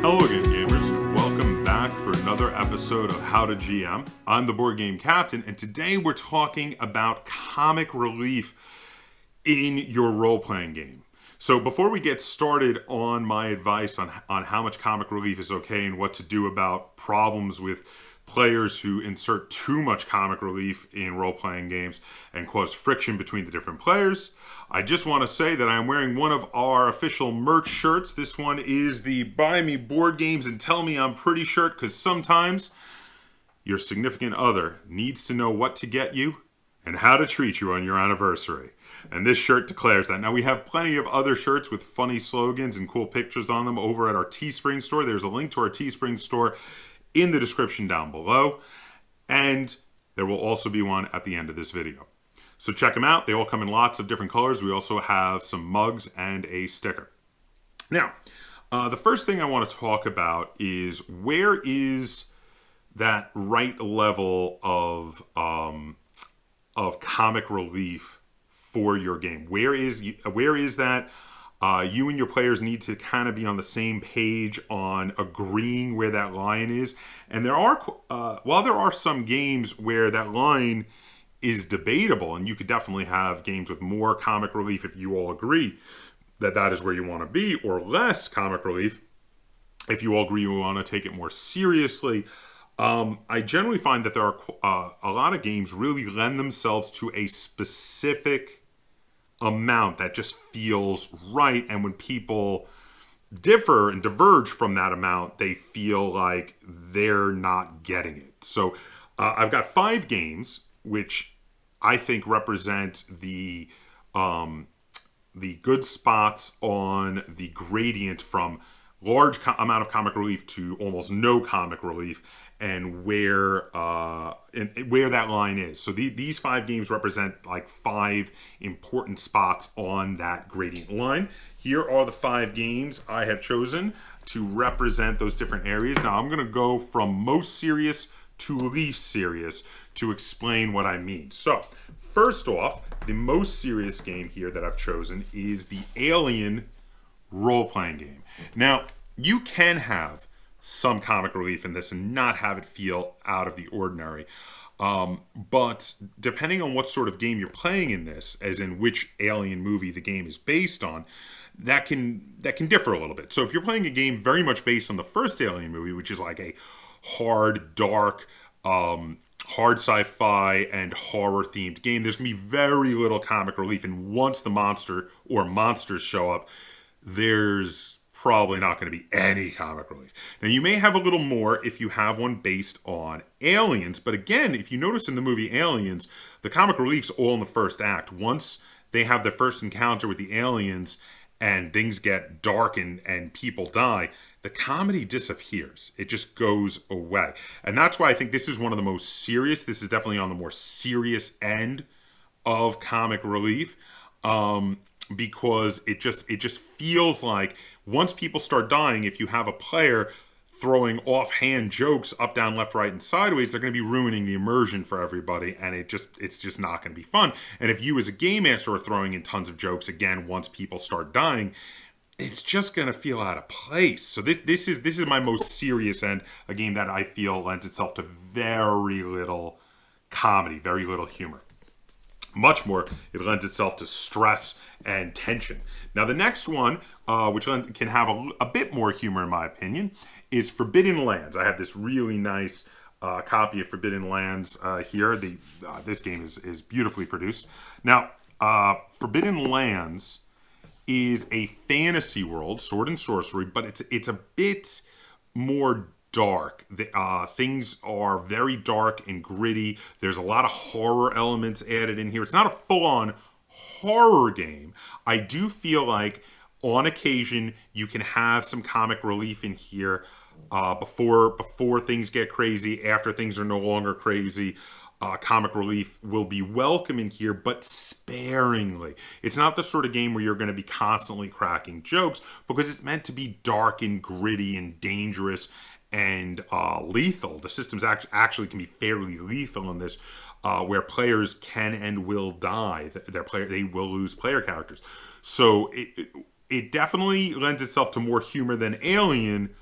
Hello again, gamers. Welcome back for another episode of How to GM. I'm the board game captain, and today we're talking about comic relief in your role-playing game. So before we get started on my advice on how much comic relief is okay and what to do about problems with players who insert too much comic relief in role-playing games and cause friction between the different players, I just want to say that I'm wearing one of our official merch shirts. This one is the Buy Me Board Games and Tell Me I'm Pretty shirt, because sometimes your significant other needs to know what to get you and how to treat you on your anniversary. And this shirt declares that. Now, we have plenty of other shirts with funny slogans and cool pictures on them over at our Teespring store. There's a link to our Teespring store in the description down below. And there will also be one at the end of this video. So check them out. They all come in lots of different colors. We also have some mugs and a sticker. Now, the first thing I want to talk about is where is that right level of comic relief for your game? Where is that? You and your players need to kind of be on the same page on agreeing where that line is. And there are, while there are some games where that line is debatable, and you could definitely have games with more comic relief if you all agree that that is where you want to be, or less comic relief if you all agree you want to take it more seriously. I generally find that there are a lot of games really lend themselves to a specific amount that just feels right, and when people differ and diverge from that amount, they feel like they're not getting it. So I've got 5 games which I think represent the good spots on the gradient from large amount of comic relief to almost no comic relief, and where that line is. So these 5 games represent like 5 important spots on that gradient line. Here are the 5 games I have chosen to represent those different areas. Now I'm going to go from most serious to least serious to explain what I mean. So first off, the most serious game here that I've chosen is the Alien role-playing game. Now, you can have some comic relief in this and not have it feel out of the ordinary. But depending on what sort of game you're playing in this, as in which Alien movie the game is based on, that can differ a little bit. So if you're playing a game very much based on the first Alien movie, which is like a hard, dark, hard sci-fi and horror themed game, there's gonna be very little comic relief, and once the monster or monsters show up, there's probably not going to be any comic relief. Now, you may have a little more if you have one based on aliens, but again, if you notice in the movie Aliens, the comic relief's all in the first act. Once they have their first encounter with the aliens and things get dark and people die, the comedy disappears. It just goes away. And that's why I think this is one of the most serious. This is definitely on the more serious end of comic relief, because it just feels like once people start dying, if you have a player throwing offhand jokes up, down, left, right, and sideways, they're going to be ruining the immersion for everybody, and it's just not going to be fun. And if you as a game master are throwing in tons of jokes, again, once people start dying, it's just going to feel out of place. So this is my most serious end, a game that I feel lends itself to very little comedy, very little humor. Much more, it lends itself to stress and tension. Now, the next one, which can have a bit more humor in my opinion, is Forbidden Lands. I have this really nice copy of Forbidden Lands here. This game is beautifully produced. Now, Forbidden Lands is a fantasy world, sword and sorcery, but it's a bit more dark. Things are very dark and gritty. There's a lot of horror elements added in here. It's not a full-on horror game. I do feel like on occasion you can have some comic relief in here before things get crazy. After things are no longer crazy, comic relief will be welcome in here, but sparingly. It's not the sort of game where you're going to be constantly cracking jokes, because it's meant to be dark and gritty and dangerous and lethal. The systems actually can be fairly lethal in this, where players can and will die. They will lose player characters. So it definitely lends itself to more humor than Alien,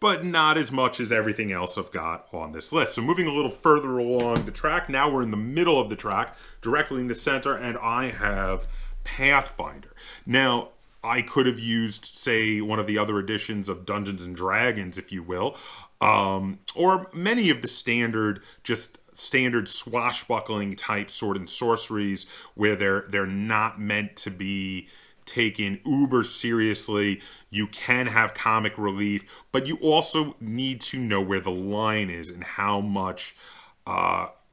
but not as much as everything else I've got on this list. So moving a little further along the track, now we're in the middle of the track, directly in the center, and I have Pathfinder. Now, I could have used, say, one of the other editions of Dungeons and Dragons, if you will, or many of the standard swashbuckling type sword and sorceries where they're not meant to be taken uber seriously. You can have comic relief, but you also need to know where the line is and how much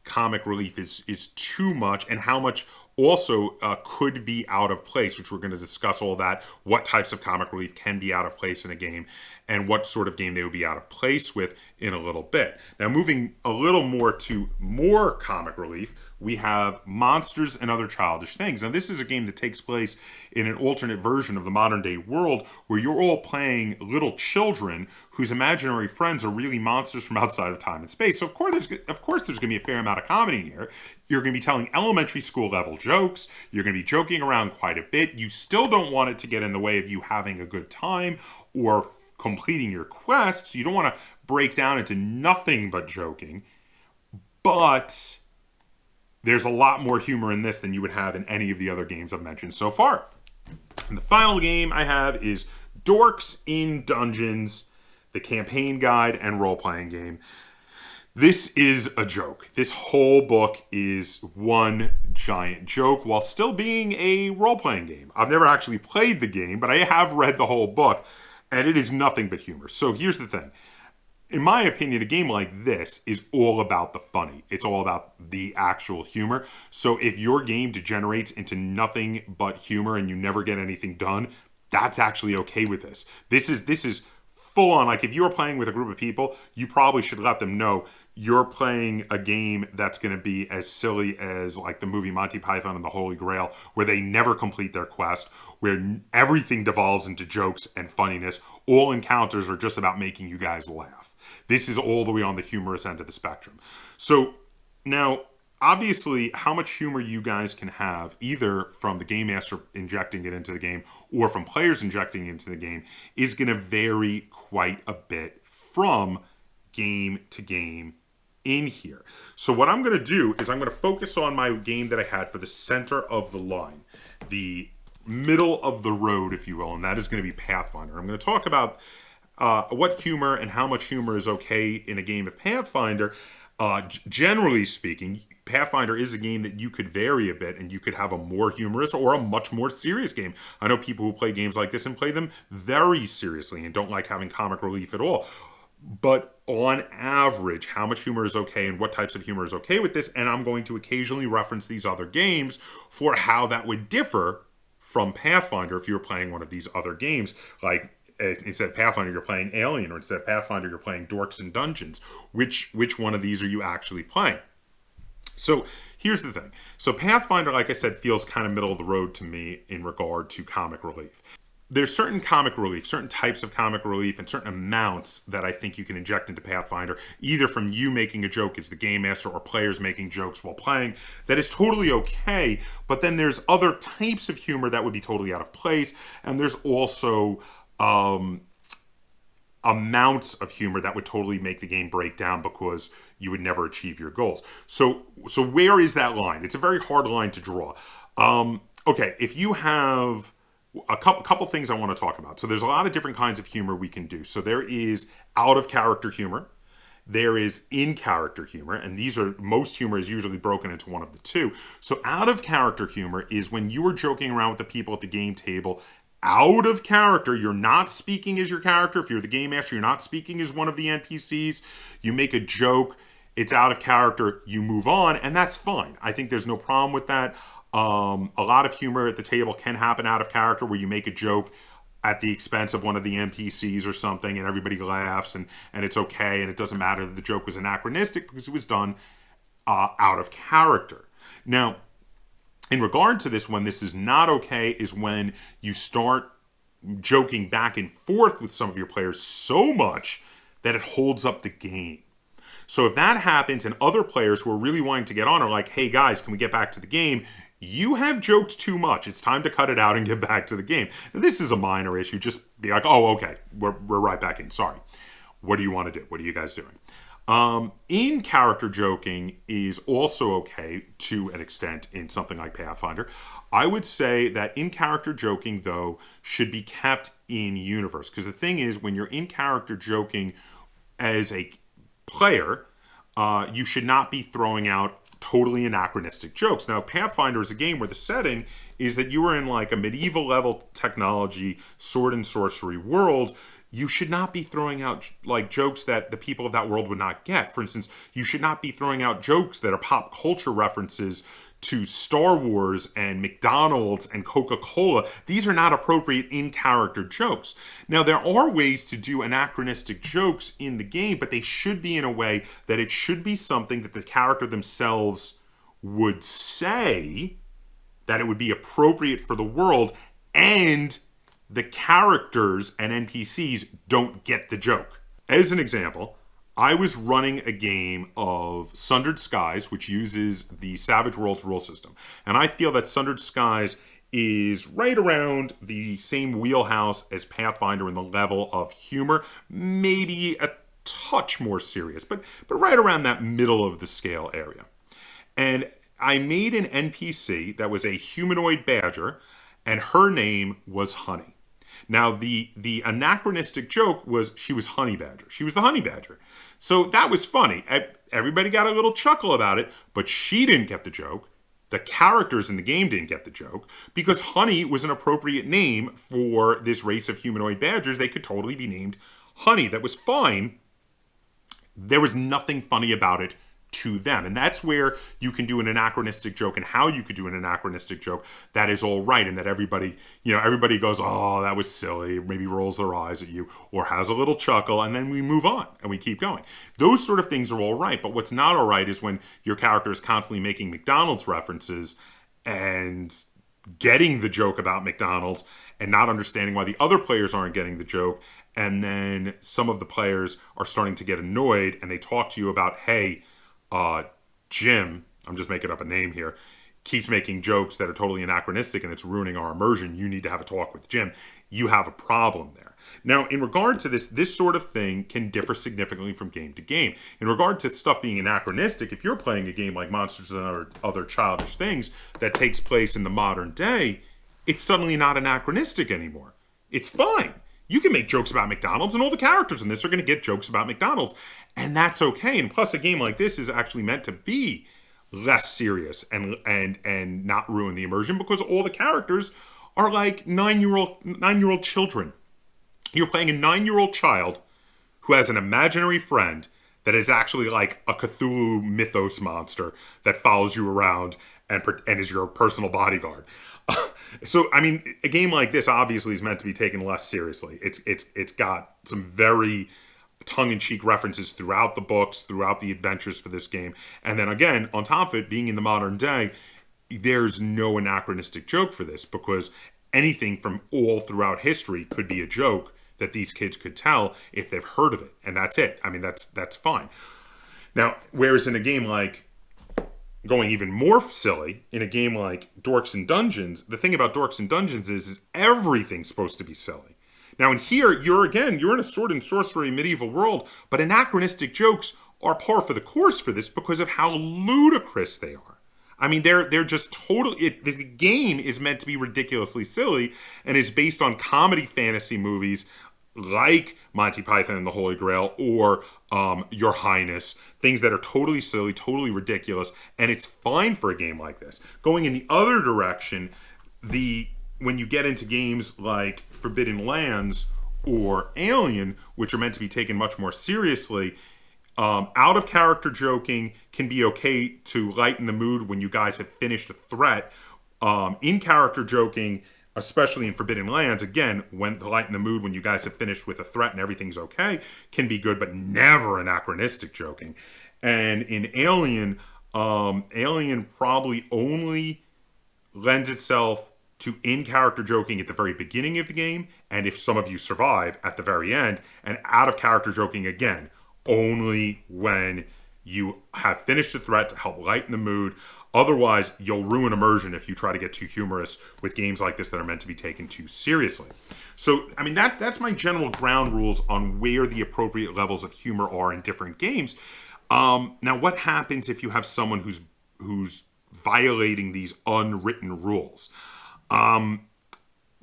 comic relief is too much, and how much also could be out of place, which we're going to discuss all that, what types of comic relief can be out of place in a game, and what sort of game they would be out of place with in a little bit. Now, moving a little more to more comic relief, we have Monsters and Other Childish Things. Now, this is a game that takes place in an alternate version of the modern day world where you're all playing little children whose imaginary friends are really monsters from outside of time and space. So, of course, there's going to be a fair amount of comedy here. You're going to be telling elementary school level jokes. You're going to be joking around quite a bit. You still don't want it to get in the way of you having a good time or completing your quests. You don't want to break down into nothing but joking. But there's a lot more humor in this than you would have in any of the other games I've mentioned so far. And the final game I have is Dorks in Dungeons, the campaign guide and role-playing game. This is a joke. This whole book is one giant joke while still being a role-playing game. I've never actually played the game, but I have read the whole book, and it is nothing but humor. So here's the thing. In my opinion, a game like this is all about the funny. It's all about the actual humor. So if your game degenerates into nothing but humor and you never get anything done, that's actually okay with this. This is full on. Like, if you are playing with a group of people, you probably should let them know you're playing a game that's going to be as silly as like the movie Monty Python and the Holy Grail, where they never complete their quest, where everything devolves into jokes and funniness. All encounters are just about making you guys laugh. This is all the way on the humorous end of the spectrum. So now, obviously, how much humor you guys can have, either from the game master injecting it into the game or from players injecting it into the game, is going to vary quite a bit from game to game in here. So what I'm going to do is I'm going to focus on my game that I had for the center of the line, the middle of the road, if you will, and that is going to be Pathfinder. I'm going to talk about what humor and how much humor is okay in a game of Pathfinder. Generally speaking, Pathfinder is a game that you could vary a bit, and you could have a more humorous or a much more serious game. I know people who play games like this and play them very seriously and don't like having comic relief at all. But on average, how much humor is okay and what types of humor is okay with this, and I'm going to occasionally reference these other games for how that would differ from Pathfinder if you were playing one of these other games. Like, instead of Pathfinder, you're playing Alien, or instead of Pathfinder, you're playing Dorks and Dungeons. Which one of these are you actually playing? So here's the thing. So Pathfinder, like I said, feels kind of middle of the road to me in regard to comic relief. There's certain comic relief, certain types of comic relief, and certain amounts that I think you can inject into Pathfinder, either from you making a joke as the game master or players making jokes while playing, that is totally okay. But then there's other types of humor that would be totally out of place, and there's also amounts of humor that would totally make the game break down because you would never achieve your goals. So where is that line? It's a very hard line to draw. Okay, if you have a couple things I want to talk about. So there's a lot of different kinds of humor we can do. So there is out of character humor. There is in character humor, and most humor is usually broken into one of the two. So out of character humor is when you are joking around with the people at the game table out of character. You're not speaking as your character. If you're the game master, you're not speaking as one of the NPCs. You make a joke, it's out of character, you move on, and that's fine. I think there's no problem with that. A lot of humor at the table can happen out of character, where you make a joke at the expense of one of the NPCs or something, and everybody laughs, and it's okay, and it doesn't matter that the joke was anachronistic because it was done out of character. Now, in regard to this, when this is not okay is when you start joking back and forth with some of your players so much that it holds up the game. So if that happens and other players who are really wanting to get on are like, hey guys, can we get back to the game? You have joked too much. It's time to cut it out and get back to the game. Now, this is a minor issue. Just be like, oh, okay, we're right back in. Sorry. What do you want to do? What are you guys doing? In character joking is also okay to an extent in something like Pathfinder. I would say that in character joking, though, should be kept in universe. Because the thing is, when you're in character joking as a player, you should not be throwing out totally anachronistic jokes. Now, Pathfinder is a game where the setting is that you are in like a medieval level technology, sword and sorcery world. You should not be throwing out like jokes that the people of that world would not get. For instance, you should not be throwing out jokes that are pop culture references to Star Wars and McDonald's and Coca-Cola. These are not appropriate in-character jokes. Now, there are ways to do anachronistic jokes in the game, but they should be in a way that it should be something that the character themselves would say, that it would be appropriate for the world, and the characters and NPCs don't get the joke. As an example, I was running a game of Sundered Skies, which uses the Savage Worlds rule system. And I feel that Sundered Skies is right around the same wheelhouse as Pathfinder in the level of humor, maybe a touch more serious, but right around that middle of the scale area. And I made an NPC that was a humanoid badger, and her name was Honey. Now, the anachronistic joke was she was Honey Badger. She was the Honey Badger. So that was funny. Everybody got a little chuckle about it, but she didn't get the joke. The characters in the game didn't get the joke because Honey was an appropriate name for this race of humanoid badgers. They could totally be named Honey. That was fine. There was nothing funny about it to them. And that's where you can do an anachronistic joke and how you could do an anachronistic joke that is all right and that everybody goes, oh, that was silly, maybe rolls their eyes at you or has a little chuckle, and then we move on and we keep going. Those sort of things are all right, but what's not all right is when your character is constantly making McDonald's references and getting the joke about McDonald's and not understanding why the other players aren't getting the joke, and then some of the players are starting to get annoyed and they talk to you about, hey, Jim, I'm just making up a name here, keeps making jokes that are totally anachronistic and it's ruining our immersion. You need to have a talk with Jim. You have a problem there. Now, in regard to this sort of thing can differ significantly from game to game. In regard to stuff being anachronistic, if you're playing a game like Monsters and Other Childish Things that takes place in the modern day, it's suddenly not anachronistic anymore. It's fine. You can make jokes about McDonald's, and all the characters in this are going to get jokes about McDonald's, and that's okay. And plus, a game like this is actually meant to be less serious and not ruin the immersion because all the characters are like nine-year-old children. You're playing a 9-year-old child who has an imaginary friend that is actually like a Cthulhu mythos monster that follows you around and is your personal bodyguard. So, I mean, a game like this obviously is meant to be taken less seriously. It's got some very tongue-in-cheek references throughout the books, throughout the adventures for this game. And then again, on top of it, being in the modern day, there's no anachronistic joke for this because anything from all throughout history could be a joke that these kids could tell if they've heard of it. And that's it. I mean, that's fine. Now, whereas in a game like, going even more silly, in a game like Dorks and Dungeons, the thing about Dorks and Dungeons is everything's supposed to be silly. Now in here, you're in a sword and sorcery medieval world, but anachronistic jokes are par for the course for this because of how ludicrous they are. I mean, they're just totally... the game is meant to be ridiculously silly and is based on comedy fantasy movies like Monty Python and the Holy Grail or Your Highness, things that are totally silly, totally ridiculous, and it's fine for a game like this. Going in the other direction, when you get into games like Forbidden Lands or Alien, which are meant to be taken much more seriously, out of character joking can be okay to lighten the mood when you guys have finished a threat. In character joking, especially in Forbidden Lands, again, when to lighten the mood when you guys have finished with a threat and everything's okay, can be good, but never anachronistic joking. And in Alien, Alien probably only lends itself to in-character joking at the very beginning of the game, and if some of you survive, at the very end, and out-of-character joking again, only when you have finished the threat to help lighten the mood. Otherwise, you'll ruin immersion if you try to get too humorous with games like this that are meant to be taken too seriously. So, I mean, that's my general ground rules on where the appropriate levels of humor are in different games. Now, what happens if you have someone who's violating these unwritten rules?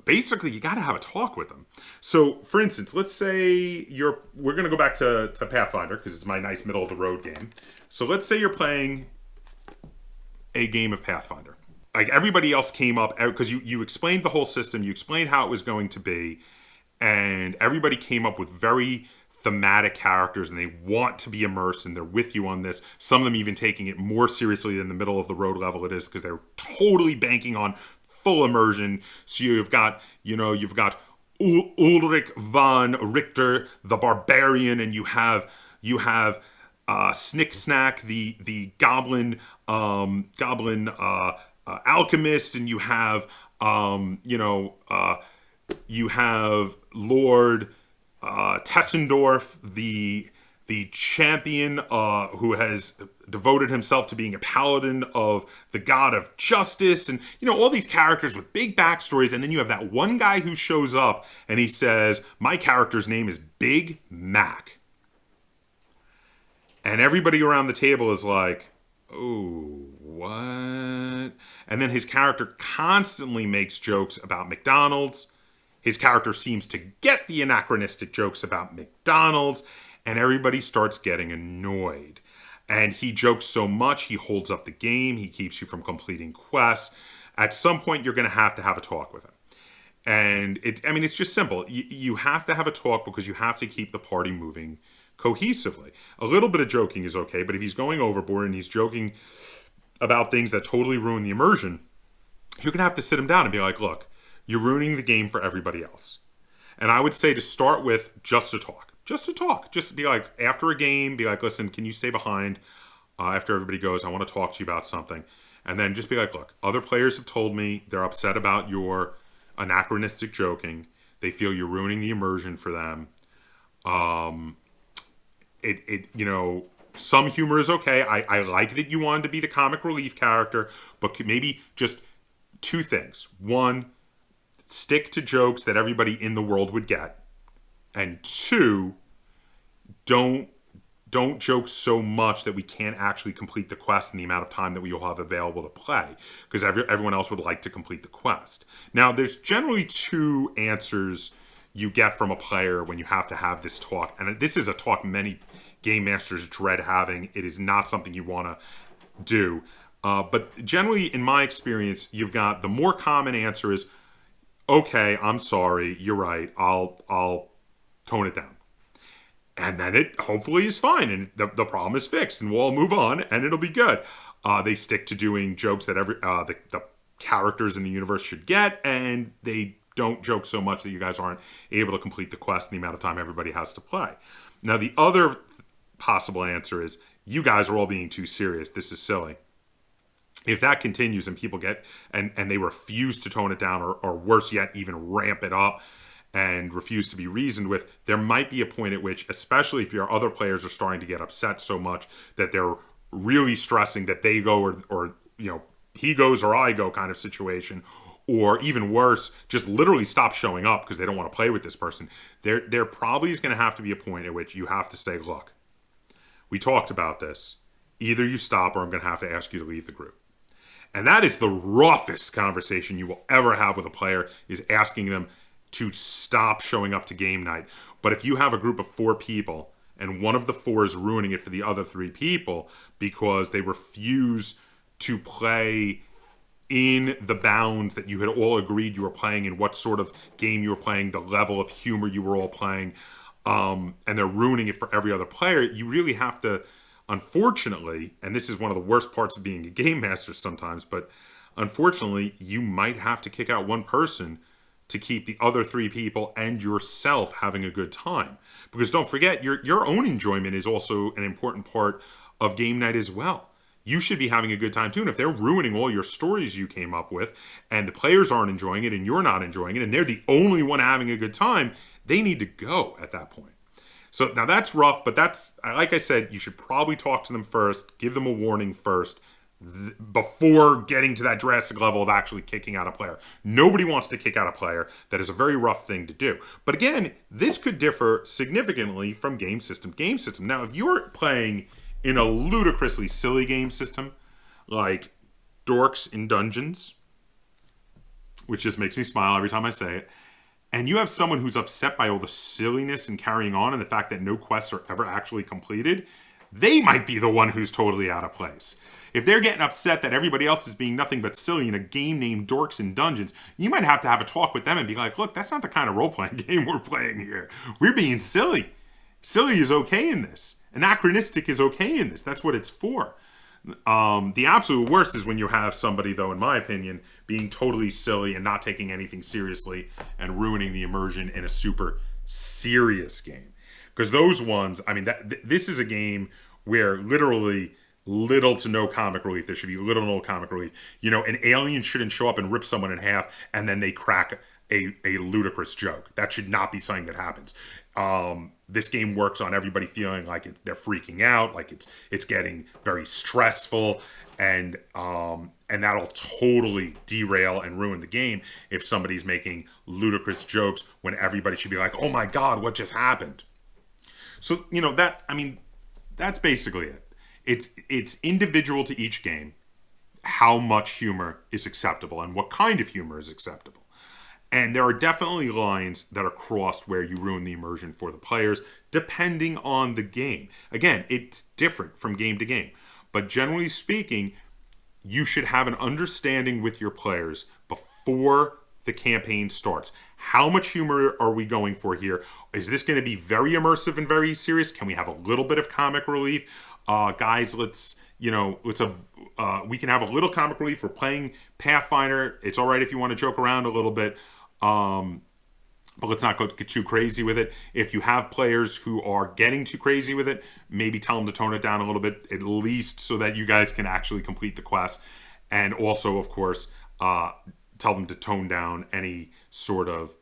Basically, you got to have a talk with them. So, for instance, let's say we're going to go back to Pathfinder because it's my nice middle of the road game. So let's say you're playing a game of Pathfinder. Like everybody else came up, because you explained the whole system, you explained how it was going to be, and everybody came up with very thematic characters, and they want to be immersed, and they're with you on this. Some of them even taking it more seriously than the middle of the road level it is, because they're totally banking on full immersion. So you've got Ulrich von Richter, the barbarian, and you have Snick Snack, the goblin alchemist, and you have Lord Tessendorf, the champion who has devoted himself to being a paladin of the god of justice, and all these characters with big backstories. And then you have that one guy who shows up and he says, my character's name is Big Mac, and everybody around the table is like, oh, what? And then his character constantly makes jokes about McDonald's. His character seems to get the anachronistic jokes about McDonald's, and everybody starts getting annoyed. And he jokes so much, he holds up the game, he keeps you from completing quests. At some point, you're going to have a talk with him. And it's just simple. You have to have a talk because you have to keep the party moving cohesively. A little bit of joking is okay, but if he's going overboard and he's joking about things that totally ruin the immersion, you're going to have to sit him down and be like, look, you're ruining the game for everybody else. And I would say to start with just to talk. Just be like, after a game, be like, listen, can you stay behind after everybody goes? I want to talk to you about something. And then just be like, look, other players have told me they're upset about your anachronistic joking. They feel you're ruining the immersion for them. Some humor is okay. I like that you wanted to be the comic relief character, but maybe just two things. One, stick to jokes that everybody in the world would get. And two, don't joke so much that we can't actually complete the quest in the amount of time that we all have available to play, because everyone else would like to complete the quest. Now, there's generally two answers you get from a player when you have to have this talk, and this is a talk many game masters dread having. It is not something you want to do, but generally, in my experience, you've got the more common answer is, okay, I'm sorry, you're right, I'll tone it down. And then it hopefully is fine, and the problem is fixed, and we'll all move on, and it'll be good. They stick to doing jokes that the characters in the universe should get, and they don't joke so much that you guys aren't able to complete the quest in the amount of time everybody has to play. Now, the other possible answer is, you guys are all being too serious. This is silly. If that continues and people get, and they refuse to tone it down, or worse yet, even ramp it up, and refuse to be reasoned with, there might be a point at which, especially if your other players are starting to get upset so much that they're really stressing that they go or he goes or I go kind of situation, or even worse, just literally stop showing up because they don't want to play with this person. There probably is going to have to be a point at which you have to say, look, we talked about this. Either you stop or I'm going to have to ask you to leave the group. And that is the roughest conversation you will ever have with a player, is asking them to stop showing up to game night. But if you have a group of 4 people and one of the 4 is ruining it for the other 3 people because they refuse to play in the bounds that you had all agreed you were playing, and what sort of game you were playing, the level of humor you were all playing, and they're ruining it for every other player, you really have to, unfortunately, and this is one of the worst parts of being a game master sometimes, but unfortunately, you might have to kick out one person to keep the other 3 people and yourself having a good time. Because don't forget, your own enjoyment is also an important part of game night as well. You should be having a good time too. And if they're ruining all your stories you came up with, and the players aren't enjoying it, and you're not enjoying it, and they're the only one having a good time, they need to go at that point. So now that's rough, but that's, like I said, you should probably talk to them first, give them a warning first, before getting to that drastic level of actually kicking out a player. Nobody wants to kick out a player. That is a very rough thing to do. But again, this could differ significantly from game system to game system. Now, if you're playing in a ludicrously silly game system, like Dorks in Dungeons, which just makes me smile every time I say it, and you have someone who's upset by all the silliness and carrying on and the fact that no quests are ever actually completed, they might be the one who's totally out of place. If they're getting upset that everybody else is being nothing but silly in a game named Dorks in Dungeons, you might have to have a talk with them and be like, look, that's not the kind of role-playing game we're playing here. We're being silly. Silly is okay in this. Anachronistic is okay in this. That's what it's for. The absolute worst is when you have somebody, though, in my opinion, being totally silly and not taking anything seriously and ruining the immersion in a super serious game. Because those ones, I mean, this is a game where literally little to no comic relief. There should be little to no comic relief. You know, an alien shouldn't show up and rip someone in half and then they crack a ludicrous joke. That should not be something that happens. This game works on everybody feeling like they're freaking out, like it's getting very stressful, and that'll totally derail and ruin the game if somebody's making ludicrous jokes when everybody should be like, oh my God, what just happened? So, you know, that's basically it. It's individual to each game how much humor is acceptable and what kind of humor is acceptable. And there are definitely lines that are crossed where you ruin the immersion for the players, depending on the game. Again, it's different from game to game. But generally speaking, you should have an understanding with your players before the campaign starts. How much humor are we going for here? Is this going to be very immersive and very serious? Can we have a little bit of comic relief? Guys, we can have a little comic relief. We're playing Pathfinder. It's all right if you want to joke around a little bit, but let's not get too crazy with it. If you have players who are getting too crazy with it, maybe tell them to tone it down a little bit, at least so that you guys can actually complete the quest. And also, of course, tell them to tone down any sort of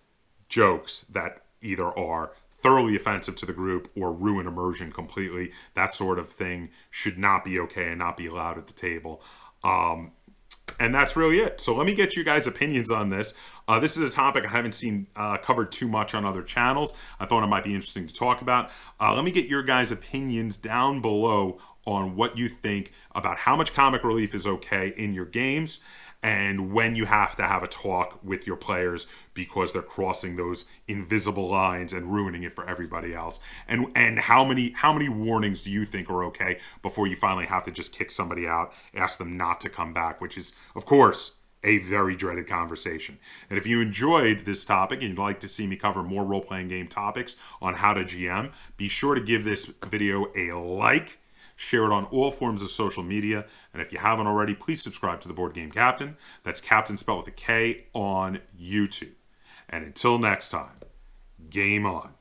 jokes that either are thoroughly offensive to the group or ruin immersion completely. That sort of thing should not be okay and not be allowed at the table. And that's really it. So let me get you guys' opinions on this. This is a topic I haven't seen covered too much on other channels. I thought it might be interesting to talk about. Let me get your guys' opinions down below on what you think about how much comic relief is okay in your games and when you have to have a talk with your players because they're crossing those invisible lines and ruining it for everybody else. And how many warnings do you think are okay before you finally have to just kick somebody out, ask them not to come back, which is, of course, a very dreaded conversation. And if you enjoyed this topic and you'd like to see me cover more role-playing game topics on how to GM, be sure to give this video a like, share it on all forms of social media, and if you haven't already, please subscribe to the Board Game Captain. That's Captain spelled with a K on YouTube. And until next time, game on.